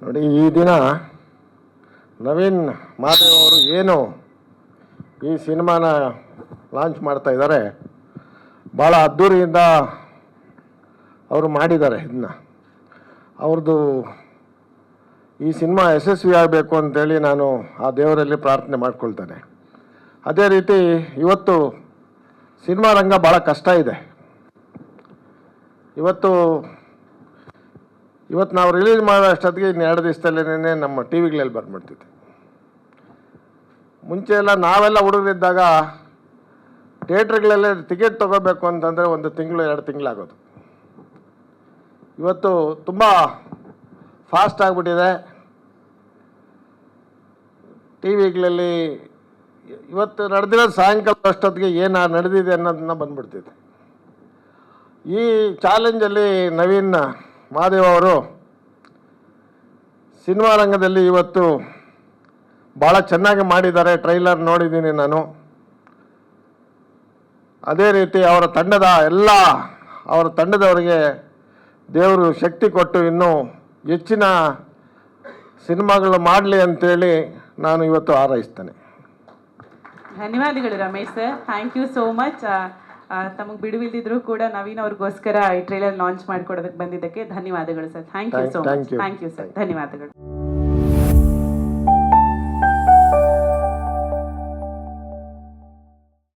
ನೋಡಿ, ಈ ದಿನ ನವೀನ್ ಮಾದೇವ್ ಅವರು ಏನು ಈ ಸಿನಿಮಾನ ಲಾಂಚ್ ಮಾಡ್ತಾ ಇದ್ದಾರೆ, ಭಾಳ ಅದ್ಧೂರಿಯಿಂದ ಅವರು ಮಾಡಿದ್ದಾರೆ. ಇದನ್ನ ಅವ್ರದ್ದು ಈ ಸಿನಿಮಾ ಯಶಸ್ವಿ ಆಗಬೇಕು ಅಂತೇಳಿ ನಾನು ಆ ದೇವರಲ್ಲಿ ಪ್ರಾರ್ಥನೆ ಮಾಡ್ಕೊಳ್ತೇನೆ. ಅದೇ ರೀತಿ ಇವತ್ತು ಸಿನಿಮಾ ರಂಗ ಭಾಳ ಕಷ್ಟ ಇದೆ. ಇವತ್ತು ನಾವು ರಿಲೀಸ್ ಮಾಡೋ ಅಷ್ಟೊತ್ತಿಗೆ ಇನ್ನು 2 ದಿವಸದಲ್ಲೇ ನಮ್ಮ ಟಿ ವಿಗಳಲ್ಲಿ ಬಂದ್ಬಿಡ್ತಿತ್ತು. ಮುಂಚೆ ಎಲ್ಲ ನಾವೆಲ್ಲ ಹುಡುಗರಿದ್ದಾಗ ಥಿಯೇಟ್ರ್ಗಳಲ್ಲೇ ಟಿಕೆಟ್ ತೊಗೋಬೇಕು ಅಂತಂದರೆ 1 ತಿಂಗಳು 2 ತಿಂಗಳಾಗೋದು. ಇವತ್ತು ತುಂಬ ಫಾಸ್ಟ್ ಆಗಿಬಿಟ್ಟಿದೆ. ಟಿ ವಿಗಳಲ್ಲಿ ಇವತ್ತು ನಡೆದಿರೋ ಸಾಯಂಕಾಲ ಅಷ್ಟೊತ್ತಿಗೆ ಏನು ನಡೆದಿದೆ ಅನ್ನೋದನ್ನ ಬಂದ್ಬಿಡ್ತಿದೆ. ಈ ಚಾಲೆಂಜಲ್ಲಿ ನವೀನ್ ಮಾದೇವ್ ಅವರು ಸಿನಿಮಾ ರಂಗದಲ್ಲಿ ಇವತ್ತು ಭಾಳ ಚೆನ್ನಾಗಿ ಮಾಡಿದ್ದಾರೆ. ಟ್ರೈಲರ್ ನೋಡಿದ್ದೀನಿ ನಾನು. ಅದೇ ರೀತಿ ಅವರ ತಂಡದವರಿಗೆ ದೇವರು ಶಕ್ತಿ ಕೊಟ್ಟು ಇನ್ನೂ ಹೆಚ್ಚಿನ ಸಿನಿಮಾಗಳು ಮಾಡಲಿ ಅಂತೇಳಿ ನಾನು ಇವತ್ತು ಹಾರೈಸ್ತೇನೆ. ಧನ್ಯವಾದಗಳು Ramesh sir, thank you so much. ತಮಗೆ ಬಿಡುವಿಲ್ದಿದ್ರು ಕೂಡ ನವೀನ್ ಅವ್ರಿಗೋಸ್ಕರ ಈ ಟ್ರೈಲರ್ ಲಾಂಚ್ ಮಾಡಿಕೊಡೋದಕ್ಕೆ ಬಂದಿದ್ದಕ್ಕೆ ಧನ್ಯವಾದಗಳು sir. Thank you so much. Thank you sir, ಧನ್ಯವಾದಗಳು.